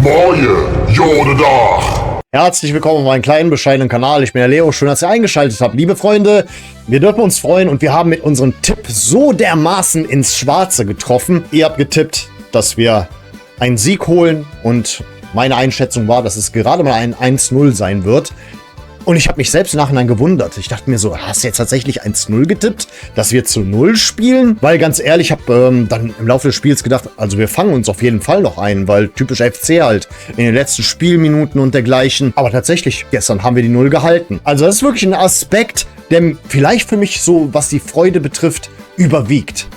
Moje, Jodedach! Herzlich willkommen auf meinem kleinen, bescheidenen Kanal. Ich bin der Leo. Schön, dass ihr eingeschaltet habt. Liebe Freunde, wir dürfen uns freuen und wir haben mit unserem Tipp so dermaßen ins Schwarze getroffen. Ihr habt getippt, dass wir einen Sieg holen und meine Einschätzung war, dass es gerade mal ein 1-0 sein wird. Und ich habe mich selbst im Nachhinein gewundert. Ich dachte mir so, hast du jetzt tatsächlich 1-0 getippt, dass wir zu 0 spielen? Weil ganz ehrlich, ich habe dann im Laufe des Spiels gedacht, also wir fangen uns auf jeden Fall noch ein, weil typisch FC halt in den letzten Spielminuten und dergleichen. Aber tatsächlich, gestern haben wir die 0 gehalten. Also das ist wirklich ein Aspekt, der vielleicht für mich so, was die Freude betrifft, überwiegt.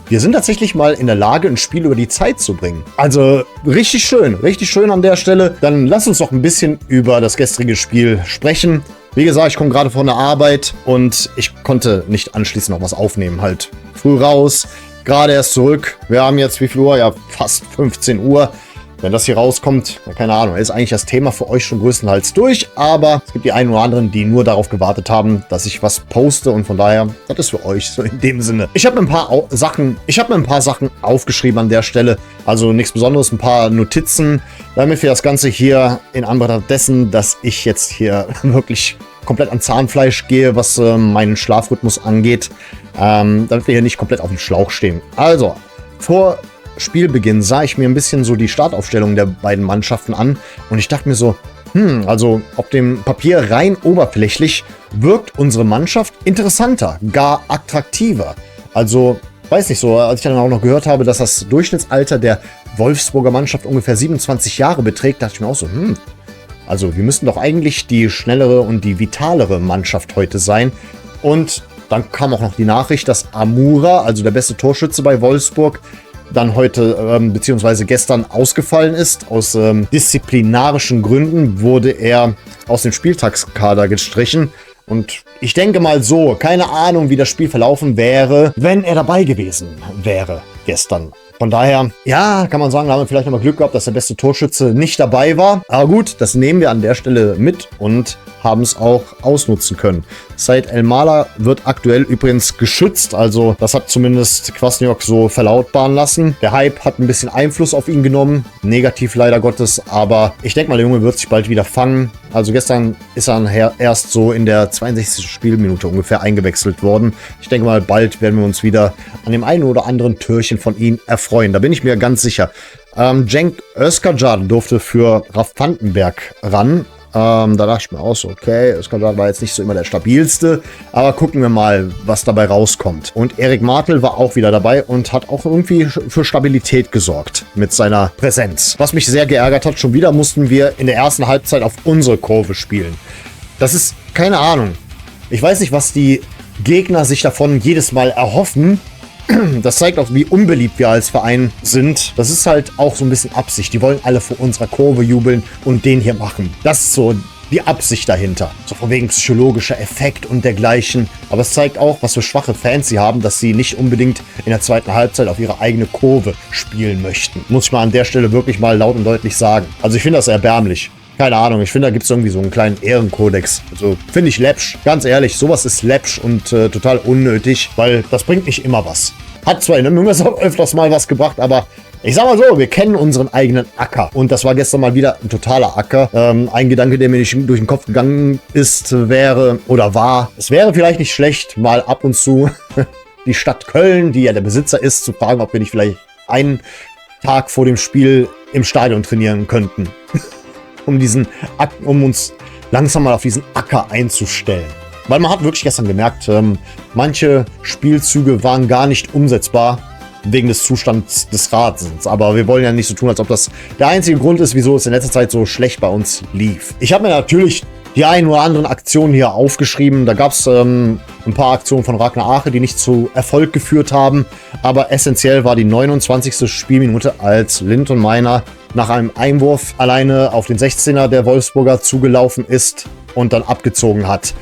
Wir sind tatsächlich mal in der Lage, ein Spiel über die Zeit zu bringen. Also richtig schön an der Stelle. Dann lass uns doch ein bisschen über das gestrige Spiel sprechen. Wie gesagt, ich komme gerade von der Arbeit und ich konnte nicht anschließend noch was aufnehmen. Halt früh raus, gerade erst zurück. Wir haben jetzt wie viel Uhr? Ja, fast 15 Uhr. Wenn das hier rauskommt, keine Ahnung, ist eigentlich das Thema für euch schon größtenteils durch, aber es gibt die einen oder anderen, die nur darauf gewartet haben, dass ich was poste und von daher, das ist für euch so in dem Sinne. Ich habe mir ein paar Sachen aufgeschrieben an der Stelle, also nichts Besonderes, ein paar Notizen, damit wir das Ganze hier in Anbetracht dessen, dass ich jetzt hier wirklich komplett an Zahnfleisch gehe, was meinen Schlafrhythmus angeht, damit wir hier nicht komplett auf dem Schlauch stehen. Also, vor Spielbeginn sah ich mir ein bisschen so die Startaufstellung der beiden Mannschaften an und ich dachte mir so, also auf dem Papier rein oberflächlich wirkt unsere Mannschaft interessanter, gar attraktiver. Also, weiß nicht so, als ich dann auch noch gehört habe, dass das Durchschnittsalter der Wolfsburger Mannschaft ungefähr 27 Jahre beträgt, dachte ich mir auch so, also wir müssten doch eigentlich die schnellere und die vitalere Mannschaft heute sein. Und dann kam auch noch die Nachricht, dass Amura, also der beste Torschütze bei Wolfsburg, dann heute beziehungsweise gestern ausgefallen ist. Aus disziplinarischen Gründen wurde er aus dem Spieltagskader gestrichen. Und ich denke mal so, keine Ahnung, wie das Spiel verlaufen wäre, wenn er dabei gewesen wäre gestern. Von daher, ja, kann man sagen, da haben wir vielleicht nochmal Glück gehabt, dass der beste Torschütze nicht dabei war. Aber gut, das nehmen wir an der Stelle mit und haben es auch ausnutzen können. Said Elmalah wird aktuell übrigens geschützt, also das hat zumindest Kwasniok so verlautbaren lassen. Der Hype hat ein bisschen Einfluss auf ihn genommen, negativ leider Gottes, aber ich denke mal, der Junge wird sich bald wieder fangen. Also gestern ist er erst so in der 62. Spielminute ungefähr eingewechselt worden. Ich denke mal, bald werden wir uns wieder an dem einen oder anderen Türchen von ihm erfreuen, da bin ich mir ganz sicher. Cenk Özkacar durfte für Raf Vandenberg ran. Da dachte ich mir auch so, okay, Özkacar war jetzt nicht so immer der stabilste, aber gucken wir mal, was dabei rauskommt. Und Erik Martel war auch wieder dabei und hat auch irgendwie für Stabilität gesorgt mit seiner Präsenz. Was mich sehr geärgert hat, schon wieder mussten wir in der ersten Halbzeit auf unsere Kurve spielen. Das ist, keine Ahnung. Ich weiß nicht, was die Gegner sich davon jedes Mal erhoffen. Das zeigt auch, wie unbeliebt wir als Verein sind. Das ist halt auch so ein bisschen Absicht. Die wollen alle vor unserer Kurve jubeln und den hier machen. Das ist so die Absicht dahinter. So von wegen psychologischer Effekt und dergleichen. Aber es zeigt auch, was für schwache Fans sie haben, dass sie nicht unbedingt in der zweiten Halbzeit auf ihre eigene Kurve spielen möchten. Muss ich mal an der Stelle wirklich mal laut und deutlich sagen. Also ich finde das erbärmlich. Keine Ahnung, ich finde, da gibt es irgendwie so einen kleinen Ehrenkodex. Also, finde ich läppsch. Ganz ehrlich, sowas ist läppsch und total unnötig, weil das bringt nicht immer was. Hat zwar in der Münge öfters mal was gebracht, aber ich sag mal so, wir kennen unseren eigenen Acker. Und das war gestern mal wieder ein totaler Acker. Ein Gedanke, der mir nicht durch den Kopf gegangen ist, wäre oder war, es wäre vielleicht nicht schlecht, mal ab und zu die Stadt Köln, die ja der Besitzer ist, zu fragen, ob wir nicht vielleicht einen Tag vor dem Spiel im Stadion trainieren könnten. Um uns langsam mal auf diesen Acker einzustellen. Weil man hat wirklich gestern gemerkt, manche Spielzüge waren gar nicht umsetzbar wegen des Zustands des Rasens. Aber wir wollen ja nicht so tun, als ob das der einzige Grund ist, wieso es in letzter Zeit so schlecht bei uns lief. Ich habe mir natürlich die ein oder anderen Aktionen hier aufgeschrieben. Da gab es ein paar Aktionen von Ragnar Ache, die nicht zu Erfolg geführt haben. Aber essentiell war die 29. Spielminute, als Linton Meiner nach einem Einwurf alleine auf den 16er der Wolfsburger zugelaufen ist und dann abgezogen hat.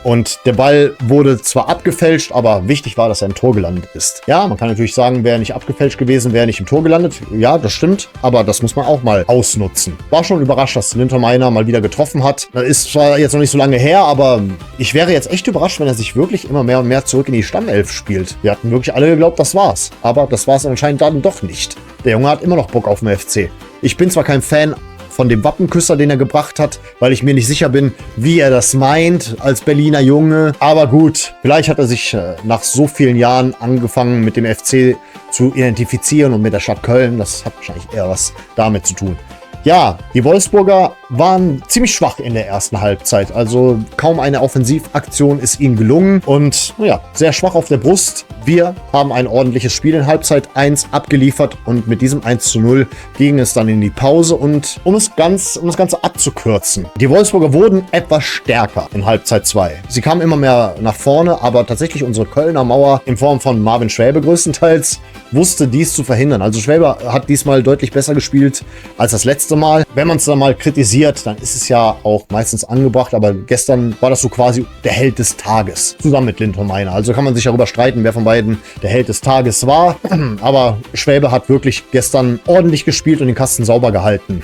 Und der Ball wurde zwar abgefälscht, aber wichtig war, dass er im Tor gelandet ist. Ja, man kann natürlich sagen, wäre nicht abgefälscht gewesen, wäre nicht im Tor gelandet. Ja, das stimmt, aber das muss man auch mal ausnutzen. War schon überrascht, dass Linton Meiner mal wieder getroffen hat. Das ist zwar jetzt noch nicht so lange her, aber ich wäre jetzt echt überrascht, wenn er sich wirklich immer mehr und mehr zurück in die Stammelf spielt. Wir hatten wirklich alle geglaubt, das war's. Aber das war's anscheinend dann doch nicht. Der Junge hat immer noch Bock auf den FC. Ich bin zwar kein Fan von dem Wappenküsser, den er gebracht hat, weil ich mir nicht sicher bin, wie er das meint als Berliner Junge. Aber gut, vielleicht hat er sich nach so vielen Jahren angefangen mit dem FC zu identifizieren und mit der Stadt Köln. Das hat wahrscheinlich eher was damit zu tun. Ja, die Wolfsburger waren ziemlich schwach in der ersten Halbzeit. Also kaum eine Offensivaktion ist ihnen gelungen. Und ja, sehr schwach auf der Brust. Wir haben ein ordentliches Spiel in Halbzeit 1 abgeliefert. Und mit diesem 1:0 ging es dann in die Pause. Und um das Ganze abzukürzen, die Wolfsburger wurden etwas stärker in Halbzeit 2. Sie kamen immer mehr nach vorne, aber tatsächlich unsere Kölner Mauer in Form von Marvin Schwäbe größtenteils wusste dies zu verhindern. Also Schwäbe hat diesmal deutlich besser gespielt als das letzte Mal. Wenn man es dann mal kritisiert, dann ist es ja auch meistens angebracht, aber gestern war das so quasi der Held des Tages, zusammen mit Linton-Meiner. Also kann man sich darüber streiten, wer von beiden der Held des Tages war, aber Schwäbe hat wirklich gestern ordentlich gespielt und den Kasten sauber gehalten.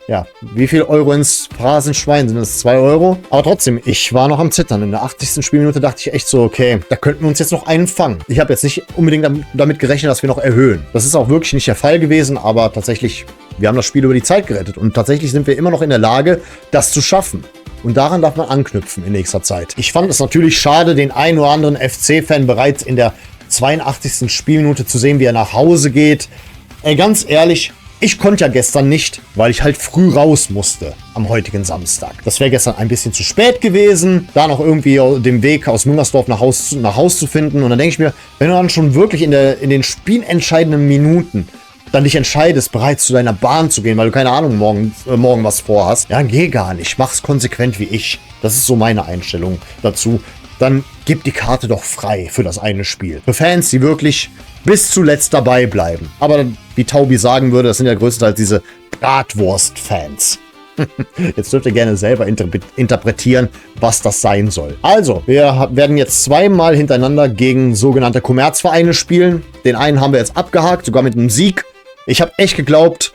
Ja, wie viel Euro ins Phrasenschwein? Sind das 2 Euro? Aber trotzdem, ich war noch am Zittern. In der 80. Spielminute dachte ich echt so, okay, da könnten wir uns jetzt noch einen fangen. Ich habe jetzt nicht unbedingt damit gerechnet, dass wir noch erhöhen. Das ist auch wirklich nicht der Fall gewesen, aber tatsächlich, wir haben das Spiel über die Zeit gerettet. Und tatsächlich sind wir immer noch in der Lage, das zu schaffen. Und daran darf man anknüpfen in nächster Zeit. Ich fand es natürlich schade, den einen oder anderen FC-Fan bereits in der 82. Spielminute zu sehen, wie er nach Hause geht. Ey, ganz ehrlich, ich konnte ja gestern nicht, weil ich halt früh raus musste am heutigen Samstag. Das wäre gestern ein bisschen zu spät gewesen, da noch irgendwie den Weg aus Müngersdorf nach Haus zu finden. Und dann denke ich mir, wenn du dann schon wirklich in den spielentscheidenden Minuten dann dich entscheidest, bereits zu deiner Bahn zu gehen, weil du keine Ahnung morgen was vorhast, ja, geh gar nicht. Mach's konsequent wie ich. Das ist so meine Einstellung dazu. Dann gib die Karte doch frei für das eine Spiel. Für Fans, die wirklich bis zuletzt dabei bleiben. Aber wie Taubi sagen würde, das sind ja größtenteils diese Bratwurst-Fans. Jetzt dürft ihr gerne selber interpretieren, was das sein soll. Also, wir werden jetzt zweimal hintereinander gegen sogenannte Kommerzvereine spielen. Den einen haben wir jetzt abgehakt, sogar mit einem Sieg. Ich habe echt geglaubt,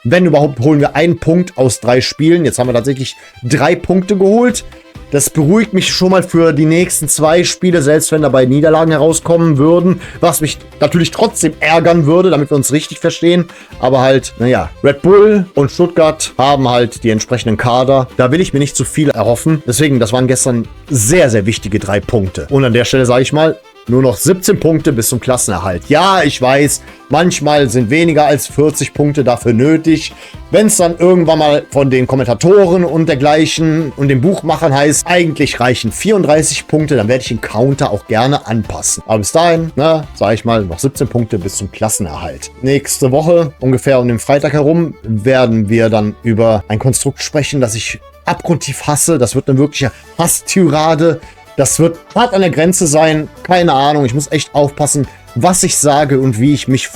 wenn überhaupt, holen wir einen Punkt aus 3 Spielen. Jetzt haben wir tatsächlich 3 Punkte geholt. Das beruhigt mich schon mal für die nächsten 2 Spiele, selbst wenn dabei Niederlagen herauskommen würden. Was mich natürlich trotzdem ärgern würde, damit wir uns richtig verstehen. Aber halt, naja, Red Bull und Stuttgart haben halt die entsprechenden Kader. Da will ich mir nicht zu viel erhoffen. Deswegen, das waren gestern sehr, sehr wichtige 3 Punkte. Und an der Stelle sage ich mal, nur noch 17 Punkte bis zum Klassenerhalt. Ja, ich weiß, manchmal sind weniger als 40 Punkte dafür nötig. Wenn es dann irgendwann mal von den Kommentatoren und dergleichen und den Buchmachern heißt, eigentlich reichen 34 Punkte, dann werde ich den Counter auch gerne anpassen. Aber bis dahin, sage ich mal, noch 17 Punkte bis zum Klassenerhalt. Nächste Woche, ungefähr um den Freitag herum, werden wir dann über ein Konstrukt sprechen, das ich abgrundtief hasse. Das wird eine wirkliche Hasstirade. Das wird hart an der Grenze sein. Keine Ahnung. Ich muss echt aufpassen, was ich sage und wie ich mich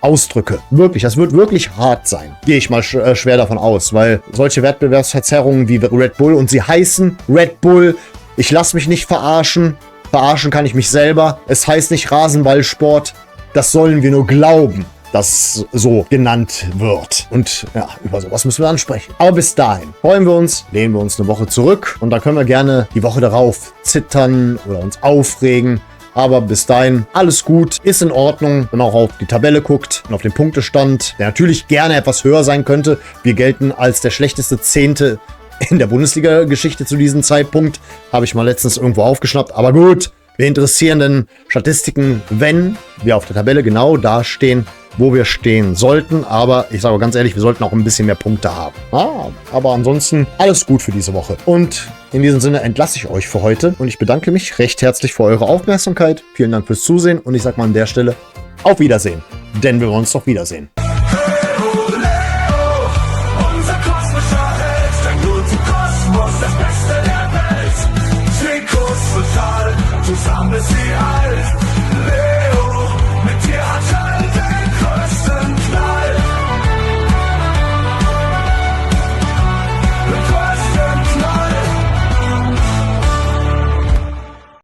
ausdrücke. Wirklich, das wird wirklich hart sein. Gehe ich mal schwer davon aus, weil solche Wettbewerbsverzerrungen wie Red Bull und sie heißen Red Bull. Ich lasse mich nicht verarschen. Verarschen kann ich mich selber. Es heißt nicht Rasenballsport. Das sollen wir nur glauben, das so genannt wird. Und ja, über sowas müssen wir ansprechen. Aber bis dahin freuen wir uns, lehnen wir uns eine Woche zurück und dann können wir gerne die Woche darauf zittern oder uns aufregen. Aber bis dahin alles gut, ist in Ordnung, wenn man auch auf die Tabelle guckt und auf den Punktestand, der natürlich gerne etwas höher sein könnte. Wir gelten als der schlechteste 10. in der Bundesliga-Geschichte zu diesem Zeitpunkt. Habe ich mal letztens irgendwo aufgeschnappt. Aber gut, wir interessieren denn Statistiken, wenn wir auf der Tabelle genau dastehen, wo wir stehen sollten. Aber ich sage ganz ehrlich, wir sollten auch ein bisschen mehr Punkte haben. Aber ansonsten alles gut für diese Woche. Und in diesem Sinne entlasse ich euch für heute. Und ich bedanke mich recht herzlich für eure Aufmerksamkeit. Vielen Dank fürs Zusehen. Und ich sage mal an der Stelle auf Wiedersehen. Denn wir wollen uns doch wiedersehen.